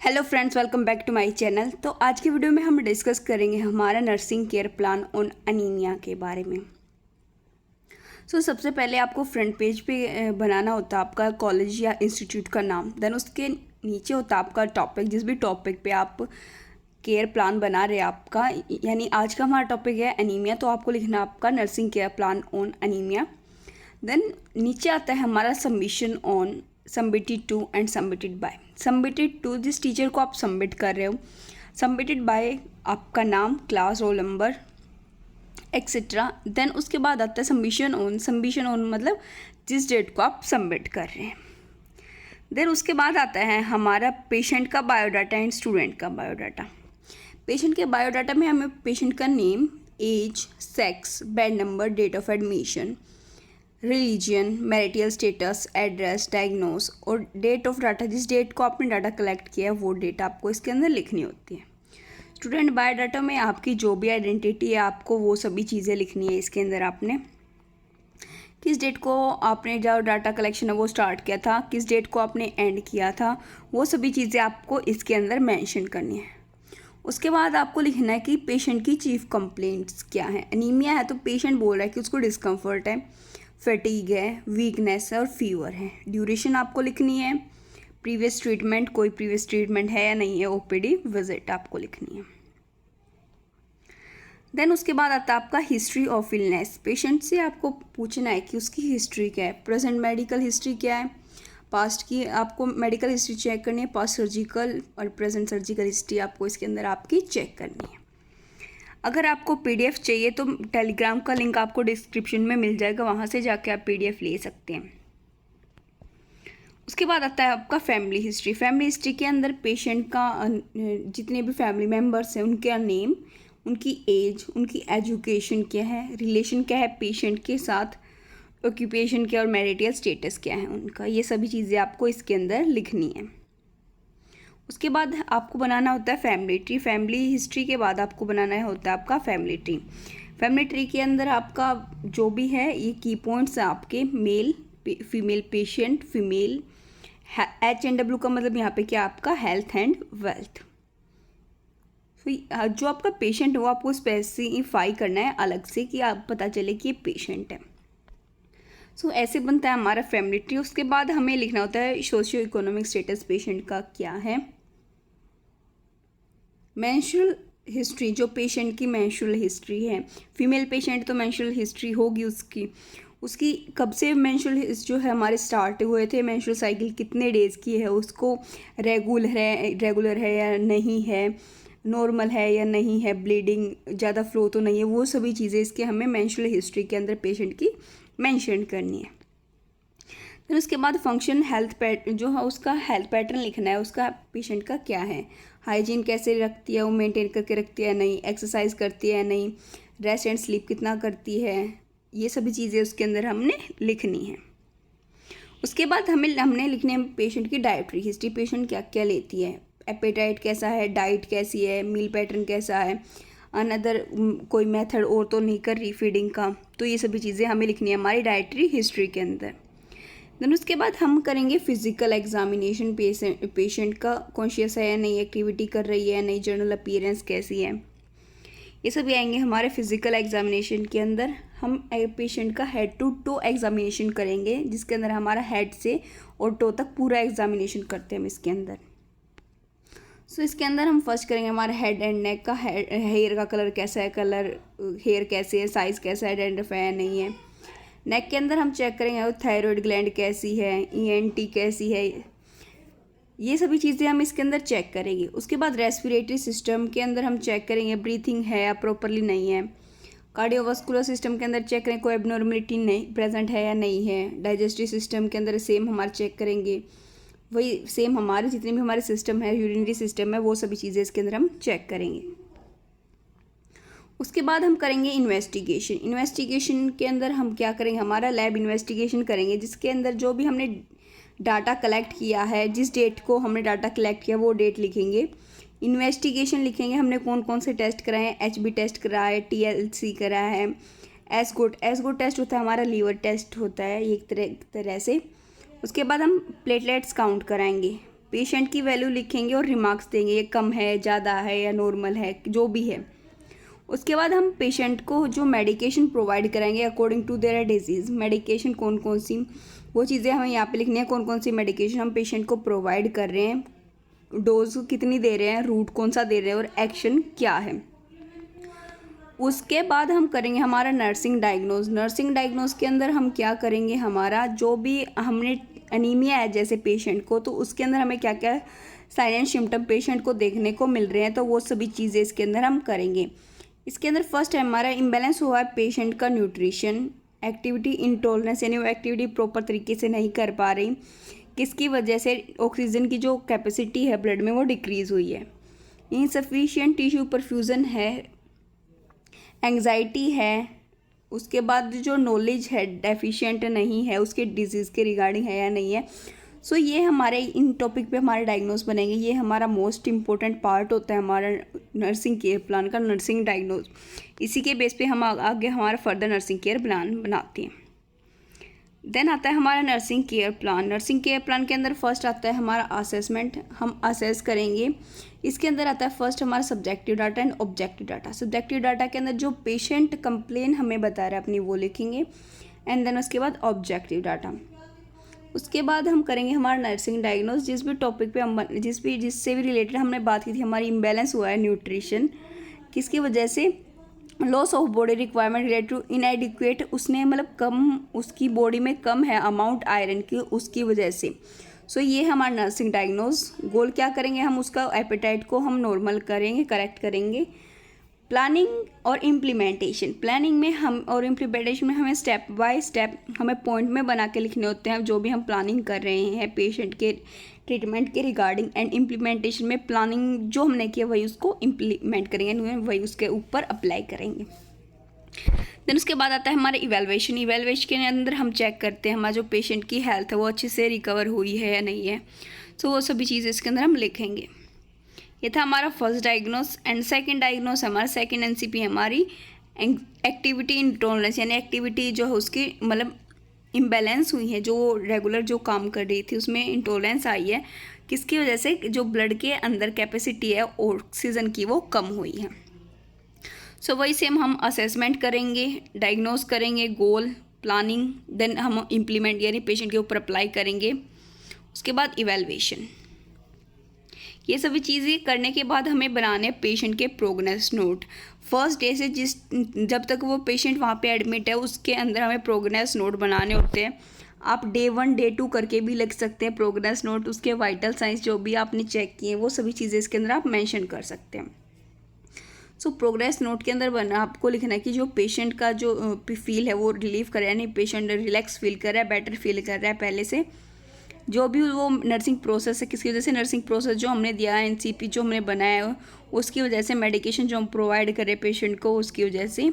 Hello friends, welcome back to my channel. तो आज की वीडियो में हम डिस्कस करेंगे हमारा nursing care plan on anaemia के बारे में। सबसे पहले आपको फ्रंट पेज पे बनाना होता है आपका कॉलेज या इंस्टीट्यूट का नाम। देन उसके नीचे होता है आपका टॉपिक, जिस भी टॉपिक पे आप केयर प्लान बना रहे हैं आपका, यानी आज का हमारा टॉपिक है अनीमिया, तो आपको लिखना है आपका nursing care plan on anaemia. Then नीचे आता है हमारा submission on submitted to and submitted by. Submitted to, जिस टीचर को आप सबमिट कर रहे हो। सबमिटेड बाय आपका नाम, class, roll number etcetera. Then उसके बाद आता है सबमिशन ऑन। सबमिशन ऑन मतलब जिस डेट को आप सबमिट कर रहे हैं। देन उसके बाद आता है हमारा पेशेंट का बायोडाटा एंड स्टूडेंट का बायोडाटा। पेशेंट के बायोडाटा में हमें पेशेंट का name, age, sex, bed number, date of admission, religion, marital status, address, diagnose और डेट ऑफ डाटा, जिस डेट को आपने डाटा कलेक्ट किया है वो डेट आपको इसके अंदर लिखनी होती है। स्टूडेंट बायोडाटा में आपकी जो भी आइडेंटिटी है आपको वो सभी चीज़ें लिखनी है इसके अंदर। आपने किस डेट को आपने जो डाटा कलेक्शन है वो स्टार्ट किया था, किस डेट को आपने एंड किया था, वो सभी चीज़ें आपको इसके अंदर मेंशन करनी है। उसके बाद आपको लिखना है कि पेशेंट की चीफ कंप्लेंट्स क्या है। एनीमिया है तो पेशेंट बोल रहा है कि उसको डिस्कम्फर्ट है, फटीग है, वीकनेस है और फीवर है। ड्यूरेशन आपको लिखनी है। प्रीवियस ट्रीटमेंट, कोई प्रीवियस ट्रीटमेंट है या नहीं है, ओपीडी विजिट आपको लिखनी है। देन उसके बाद आता है आपका हिस्ट्री ऑफ इलनेस। पेशेंट से आपको पूछना है कि उसकी हिस्ट्री क्या है, प्रेजेंट मेडिकल हिस्ट्री क्या है, पास्ट की आपको मेडिकल हिस्ट्री चेक करनी है, पास्ट सर्जिकल और प्रेजेंट सर्जिकल हिस्ट्री आपको इसके अंदर आपकी चेक करनी है। अगर आपको पीडीएफ चाहिए तो टेलीग्राम का लिंक आपको डिस्क्रिप्शन में मिल जाएगा, वहाँ से जाके आप पीडीएफ ले सकते हैं। उसके बाद आता है आपका फैमिली हिस्ट्री। फैमिली हिस्ट्री के अंदर पेशेंट का जितने भी फैमिली मेम्बर्स हैं उनका नेम, उनकी एज, उनकी एजुकेशन क्या है, रिलेशन क्या है पेशेंट के साथ, ऑक्यूपेशन क्या और मैरिटल स्टेटस क्या है उनका, ये सभी चीज़ें आपको इसके अंदर लिखनी है। उसके बाद आपको बनाना होता है फैमिली ट्री। फैमिली हिस्ट्री के बाद आपको बनाना होता है आपका फैमिली ट्री। फैमिली ट्री के अंदर आपका जो भी है ये की पॉइंट्स हैं आपके, male, female patient, female, HNW का मतलब यहाँ पे क्या आपका हेल्थ एंड वेल्थ। जो आपका पेशेंट है वो आपको स्पेसिफाई करना है अलग से कि आप पता चले कि ये पेशेंट है। ऐसे बनता है हमारा फैमिली ट्री। उसके बाद हमें लिखना होता है सोशियो इकोनॉमिक स्टेटस पेशेंट का क्या है। मेंस्ट्रुअल हिस्ट्री, जो पेशेंट की मेंस्ट्रुअल हिस्ट्री है, फीमेल पेशेंट तो मेंस्ट्रुअल हिस्ट्री होगी उसकी कब से मेंस्ट्रुअल जो है हमारे स्टार्ट हुए थे, मेंस्ट्रुअल साइकिल कितने डेज़ की है, उसको रेगुलर है या नहीं है, नॉर्मल है या नहीं है, ब्लीडिंग ज़्यादा फ्लो तो नहीं है, वो सभी चीज़ें इसके हमें मेंस्ट्रुअल हिस्ट्री के अंदर पेशेंट की मेंशन करनी है। फिर उसके बाद फंक्शन हेल्थ पैटर्न जो है उसका हेल्थ पैटर्न लिखना है, उसका पेशेंट का क्या है, हाइजीन कैसे रखती है, वो मेंटेन करके रखती है या नहीं, एक्सरसाइज करती है या नहीं, रेस्ट एंड स्लीप कितना करती है, ये सभी चीज़ें उसके अंदर हमने लिखनी है। उसके बाद हमने लिखने हैं पेशेंट की डाइटरी हिस्ट्री, पेशेंट क्या क्या लेती है, एपेटाइट कैसा है, डाइट कैसी है, मील पैटर्न कैसा है, अनदर कोई मेथड और तो नहीं कर रही फीडिंग का, तो ये सभी चीज़ें हमें लिखनी है हमारी डाइटरी हिस्ट्री के अंदर। देन उसके बाद हम करेंगे फिजिकल एग्जामिनेशन, पेशेंट का कॉन्शियस है या नहीं, एक्टिविटी कर रही है या नहीं, जनरल अपीयरेंस कैसी है, ये सभी आएंगे हमारे फिजिकल एग्जामिनेशन के अंदर। हम पेशेंट का हेड टू टो एग्जामिनेशन करेंगे, जिसके अंदर हमारा हेड से और टो तक पूरा एग्जामिनेशन करते हैं हम इसके अंदर। इसके अंदर हम फर्स्ट करेंगे हमारा हेड एंड नेक का, हेयर का कलर कैसा है, हेयर कैसे है, साइज़ कैसा है, डैंड्रफ है या नहीं है। नेक के अंदर हम चेक करेंगे थायराइड ग्लैंड कैसी है, ENT कैसी है, ये सभी चीज़ें हम इसके अंदर चेक करेंगे। उसके बाद रेस्पिरेटरी सिस्टम के अंदर हम चेक करेंगे ब्रीथिंग है या प्रॉपरली नहीं है। कार्डियोवास्कुलर सिस्टम के अंदर चेक करेंगे कोई एबनॉर्मलिटी नहीं प्रेजेंट है या नहीं है। डाइजेस्टिव सिस्टम के अंदर सेम हमारे चेक करेंगे, वही सेम हमारे जितने भी हमारे सिस्टम है, यूरिनरी सिस्टम है, वो सभी चीज़ें इसके अंदर हम चेक करेंगे। उसके बाद हम करेंगे इन्वेस्टिगेशन। इन्वेस्टिगेशन के अंदर हम क्या करेंगे, हमारा लैब इन्वेस्टिगेशन करेंगे, जिसके अंदर जो भी हमने डाटा कलेक्ट किया है, जिस डेट को हमने डाटा कलेक्ट किया वो डेट लिखेंगे। इन्वेस्टिगेशन लिखेंगे हमने कौन कौन से टेस्ट कराए हैं, HB टेस्ट कराया है, TLC कराया है, एसगो टेस्ट होता है हमारा, लीवर टेस्ट होता है, एक तरह से। उसके बाद हम प्लेटलेट्स काउंट कराएंगे, पेशेंट की वैल्यू लिखेंगे और रिमार्क्स देंगे, ये कम है, ज़्यादा है या नॉर्मल है, जो भी है। उसके बाद हम पेशेंट को जो मेडिकेशन प्रोवाइड कराएंगे according to their disease, medication कौन कौन सी, वो चीज़ें हमें यहाँ पे लिखनी है, कौन कौन सी मेडिकेशन हम पेशेंट को प्रोवाइड कर रहे हैं, डोज कितनी दे रहे हैं, रूट कौन सा दे रहे हैं और एक्शन क्या है। उसके बाद हम करेंगे हमारा नर्सिंग डायग्नोज। नर्सिंग डायग्नोज के अंदर हम क्या करेंगे, हमारा जो भी हमने एनीमिया है जैसे पेशेंट को, तो उसके अंदर हमें क्या क्या साइन एंड सिम्टम पेशेंट को देखने को मिल रहे हैं, तो वो सभी चीज़ें इसके अंदर हम करेंगे। इसके अंदर फर्स्ट है हमारा इम्बैलेंस हुआ है पेशेंट का न्यूट्रिशन, एक्टिविटी इंटॉलरेंस, यानी वो एक्टिविटी प्रॉपर तरीके से नहीं कर पा रही, किसकी वजह से, ऑक्सीजन की जो कैपेसिटी है ब्लड में वो डिक्रीज़ हुई है, इनसफिशिएंट टिश्यू परफ्यूज़न है, एंग्जाइटी है, उसके बाद जो नॉलेज है डेफिशिएंट नहीं है, उसके डिजीज़ के रिगार्डिंग है या नहीं है। सो ये हमारे इन टॉपिक पे हमारे डायग्नोज बनेंगे। ये हमारा मोस्ट इम्पोर्टेंट पार्ट होता है हमारा नर्सिंग केयर प्लान का, नर्सिंग डायग्नोज। इसी के बेस पे हम आगे हमारा फर्दर नर्सिंग केयर प्लान बनाते हैं। देन आता है हमारा nursing care plan. Nursing care plan के अंदर फर्स्ट आता है हमारा असेसमेंट, हम असेस करेंगे। इसके अंदर आता है फर्स्ट हमारा subjective data and objective data. Subjective data के अंदर जो पेशेंट कंप्लेन हमें बता रहा है अपनी वो लिखेंगे, एंड देन उसके बाद ऑब्जेक्टिव डाटा। उसके बाद हम करेंगे हमारा नर्सिंग डायग्नोज। जिस भी टॉपिक पे हम जिससे भी रिलेटेड हमने बात की थी, हमारी इम्बैलेंस हुआ है न्यूट्रिशन, किसकी वजह से, loss of body requirement related to inadequate, उसने मतलब कम, उसकी बॉडी में कम है अमाउंट आयरन की, उसकी वजह से। सो ये हमारा नर्सिंग डायग्नोज। गोल क्या करेंगे हम, उसका एपेटाइट को हम नॉर्मल करेंगे, करेक्ट करेंगे। प्लानिंग और इम्प्लीमेंटेशन, प्लानिंग में हम और इम्प्लीमेंटेशन में हमें स्टेप बाय स्टेप हमें पॉइंट में बना के लिखने होते हैं जो भी हम प्लानिंग कर रहे हैं पेशेंट के ट्रीटमेंट के रिगार्डिंग। एंड इम्प्लीमेंटेशन में प्लानिंग जो हमने किया वही उसको इम्प्लीमेंट करेंगे, वही उसके ऊपर अप्लाई करेंगे। देन उसके बाद आता है हमारा इवैल्यूएशन। इवैल्यूएशन के अंदर हम चेक करते हैं हमारा जो पेशेंट की हेल्थ है वो अच्छे से रिकवर हुई है या नहीं है। सो वो सभी चीज़ें इसके अंदर हम लिखेंगे। ये था हमारा first diagnose. And second diagnose हमारा सेकंड एनसीपी हमारी एक्टिविटी इंटॉलरेंस, यानी एक्टिविटी जो है उसकी मतलब इम्बैलेंस हुई है, जो रेगुलर जो काम कर रही थी उसमें इंटॉलरेंस आई है, किसकी वजह से, जो ब्लड के अंदर कैपेसिटी है ऑक्सीजन की वो कम हुई है। सो वही सेम हम असेसमेंट करेंगे, डायग्नोस करेंगे, गोल, प्लानिंग, देन हम इम्प्लीमेंट यानी पेशेंट के ऊपर अप्लाई करेंगे। उसके बाद इवैल्यूएशन। ये सभी चीज़ें करने के बाद हमें बनाने पेशेंट के प्रोग्रेस नोट। फर्स्ट डे से जब तक वो पेशेंट वहाँ पे एडमिट है उसके अंदर हमें प्रोग्रेस नोट बनाने होते हैं। आप डे 1 डे 2 करके भी लिख सकते हैं प्रोग्रेस नोट। उसके वाइटल साइंस जो भी आपने चेक किए वो सभी चीज़ें इसके अंदर आप मेंशन कर सकते हैं। सो प्रोग्रेस नोट के अंदर आपको लिखना है कि जो पेशेंट का जो फील है वो रिलीव कर रहा है, यानी पेशेंट रिलैक्स फील कर रहा है, बेटर फील कर रहा है पहले से। जो भी वो नर्सिंग प्रोसेस है, किसकी वजह से, नर्सिंग प्रोसेस जो हमने दिया है, एनसीपी जो हमने बनाया है उसकी वजह से, मेडिकेशन जो हम प्रोवाइड कर रहे हैं पेशेंट को उसकी वजह से।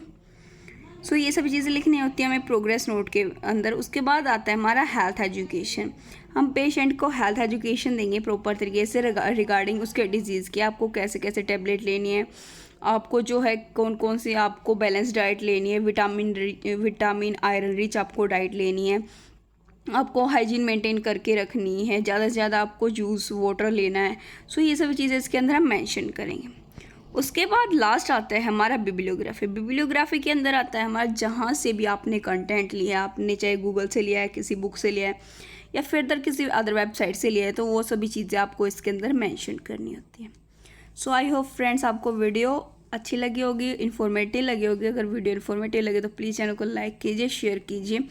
सो ये सभी चीज़ें लिखनी होती हैं हमें प्रोग्रेस नोट के अंदर। उसके बाद आता है हमारा हेल्थ एजुकेशन। हम पेशेंट को हेल्थ एजुकेशन देंगे प्रॉपर तरीके से रिगार्डिंग उसके डिजीज़ की, आपको कैसे कैसे टेबलेट लेनी है, आपको जो है कौन कौन सी आपको बैलेंस डाइट लेनी है, विटामिन आयरन रिच आपको डाइट लेनी है, आपको हाइजीन मेंटेन करके रखनी है, ज़्यादा से ज़्यादा आपको जूस वाटर लेना है। सो ये सभी चीज़ें इसके अंदर हम मेंशन करेंगे। उसके बाद लास्ट आता है हमारा बिब्लियोग्राफी। बिब्लियोग्राफी के अंदर आता है हमारा जहाँ से भी आपने कंटेंट लिया, आपने चाहे गूगल से लिया है, किसी बुक से लिया है या फिर किसी अदर वेबसाइट से लिया है, तो वो सभी चीज़ें आपको इसके अंदर मेंशन करनी होती हैं। सो आई होप फ्रेंड्स आपको वीडियो अच्छी लगी होगी, इन्फॉर्मेटिव लगी होगी। अगर वीडियो इन्फॉर्मेटिव लगे तो प्लीज़ चैनल को लाइक कीजिए, शेयर कीजिए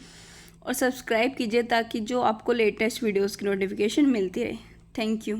और सब्सक्राइब कीजिए ताकि जो आपको लेटेस्ट वीडियोज़ की नोटिफिकेशन मिलती रहे। Thank you.